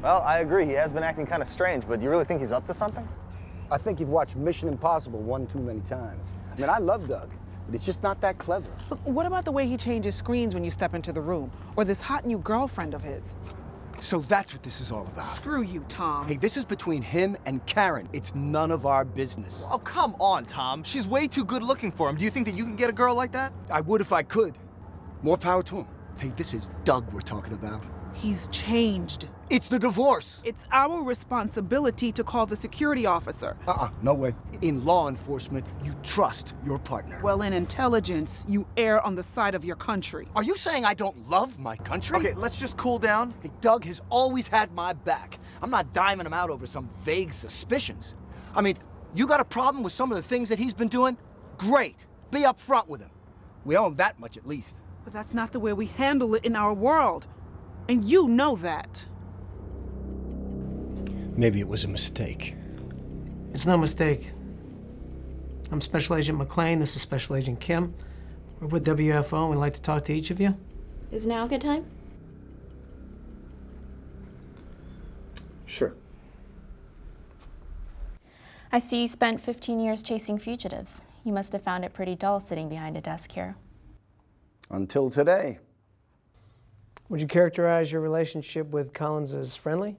Well, I agree. He has been acting kind of strange, but do you really think he's up to something? I think you've watched Mission Impossible one too many times. I mean, I love Doug, but it's just not that clever. Look, what about the way he changes screens when you step into the room? Or this hot new girlfriend of his? So that's what this is all about. Screw you, Tom. Hey, this is between him and Karen. It's none of our business. Oh, come on, Tom. She's way too good looking for him. Do you think that you can get a girl like that? I would if I could. More power to him. Hey, this is Doug we're talking about. He's changed. It's the divorce. It's our responsibility to call the security officer. No way. In law enforcement, you trust your partner. Well, in intelligence, you err on the side of your country. Are you saying I don't love my country? Okay, let's just cool down. Hey, Doug has always had my back. I'm not diming him out over some vague suspicions. I mean, you got a problem with some of the things that he's been doing? Great. Be up front with him. We owe him that much at least. But that's not the way we handle it in our world. And you know that. Maybe it was a mistake. It's no mistake. I'm Special Agent McClane. This is Special Agent Kim. We're with WFO and we'd like to talk to each of you. Is now a good time? Sure. I see you spent 15 years chasing fugitives. You must have found it pretty dull sitting behind a desk here. Until today. Would you characterize your relationship with Collins as friendly?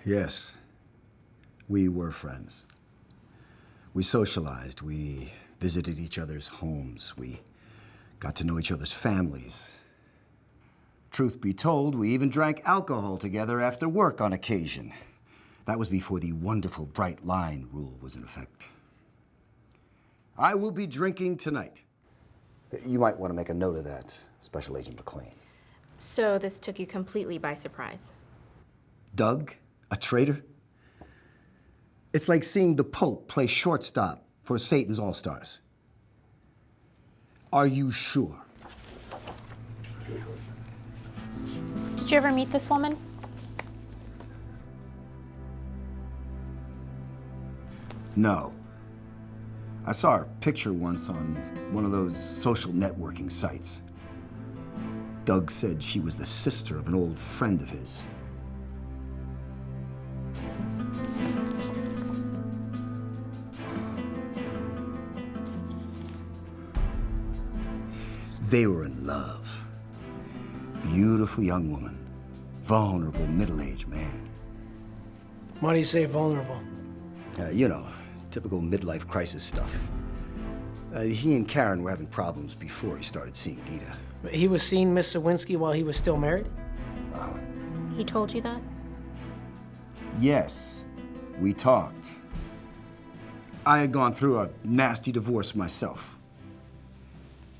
Yes. We were friends. We socialized. We visited each other's homes. We got to know each other's families. Truth be told, we even drank alcohol together after work on occasion. That was before the wonderful Bright Line rule was in effect. I will be drinking tonight. You might want to make a note of that, Special Agent McClane. So this took you completely by surprise. Doug, a traitor? It's like seeing the Pope play shortstop for Satan's All-Stars. Are you sure? Did you ever meet this woman? No. I saw her picture once on one of those social networking sites. Doug said she was the sister of an old friend of his. They were in love. Beautiful young woman, vulnerable middle-aged man. Why do you say vulnerable? You know, typical midlife crisis stuff. He and Karen were having problems before he started seeing Gita. He was seeing Miss Sawinski while he was still married? He told you that? Yes, we talked. I had gone through a nasty divorce myself.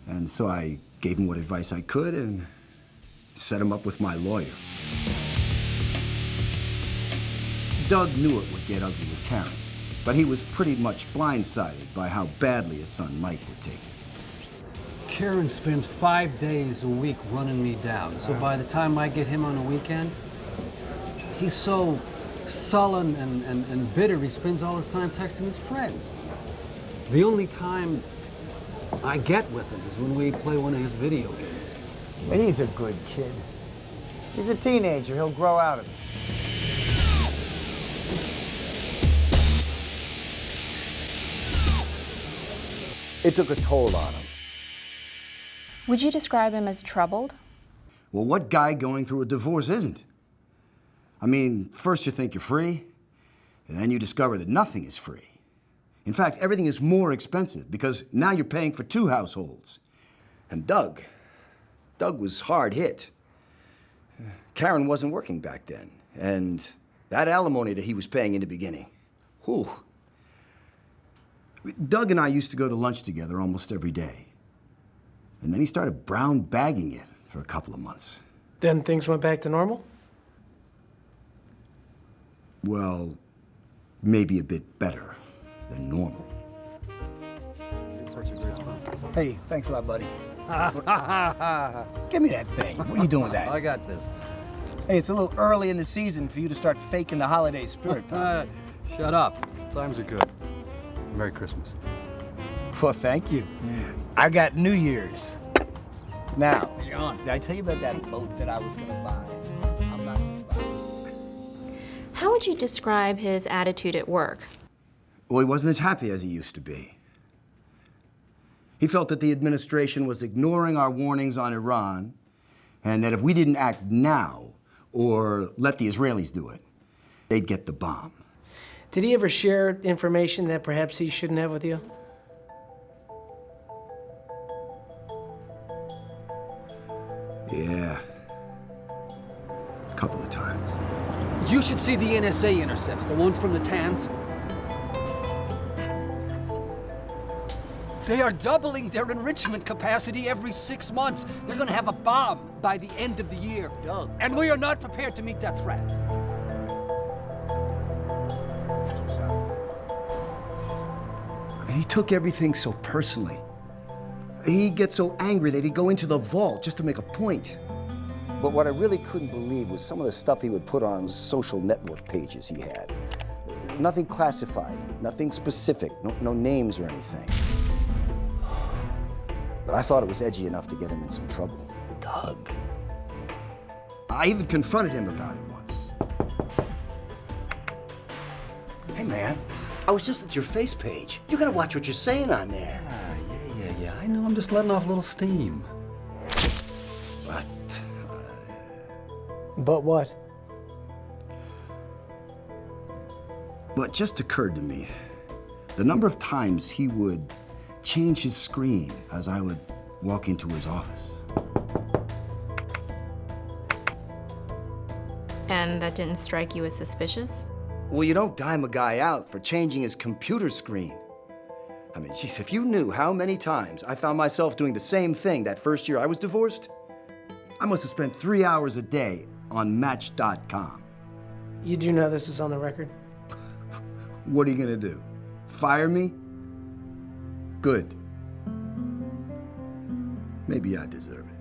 And so I gave him what advice I could and set him up with my lawyer. Doug knew it would get ugly with Karen, but he was pretty much blindsided by how badly his son Mike would take it. Karen spends 5 days a week running me down. So by the time I get him on a weekend, he's so sullen and bitter, he spends all his time texting his friends. The only time I get with him is when we play one of his video games. But he's a good kid. He's a teenager. He'll grow out of it. It took a toll on him. Would you describe him as troubled? Well, what guy going through a divorce isn't? I mean, first you think you're free, and then you discover that nothing is free. In fact, everything is more expensive because now you're paying for 2 households. And Doug was hard hit. Karen wasn't working back then, and that alimony that he was paying in the beginning, whew. Doug and I used to go to lunch together almost every day. And then he started brown bagging it for a couple of months. Then things went back to normal? Well, maybe a bit better than normal. Hey, thanks a lot, buddy. Give me that thing. What are you doing with that? I got this. Hey, it's a little early in the season for you to start faking the holiday spirit. Shut up. Times are good. Merry Christmas. Well, thank you. I got New Year's. Now, John, did I tell you about that boat that I was gonna buy? I'm not gonna buy it. How would you describe his attitude at work? Well, he wasn't as happy as he used to be. He felt that the administration was ignoring our warnings on Iran, and that if we didn't act now, or let the Israelis do it, they'd get the bomb. Did he ever share information that perhaps he shouldn't have with you? Yeah. A couple of times. You should see the NSA intercepts, the ones from the TANs. They are doubling their enrichment capacity every 6 months. They're gonna have a bomb by the end of the year. Doug. And we are not prepared to meet that threat. I mean, he took everything so personally. He'd get so angry that he'd go into the vault just to make a point. But what I really couldn't believe was some of the stuff he would put on social network pages he had. Nothing classified, nothing specific, no names or anything. But I thought it was edgy enough to get him in some trouble. Doug. I even confronted him about it once. Hey, man, I was just at your face page. You gotta watch what you're saying on there. Yeah. I know, I'm just letting off a little steam. But, But what? what just occurred to me, the number of times he would change his screen as I would walk into his office. And that didn't strike you as suspicious? Well, you don't dime a guy out for changing his computer screen. I mean, geez, if you knew how many times I found myself doing the same thing that first year I was divorced, I must have spent 3 hours a day on Match.com. You do know this is on the record? What are you gonna do? Fire me? Good. Maybe I deserve it.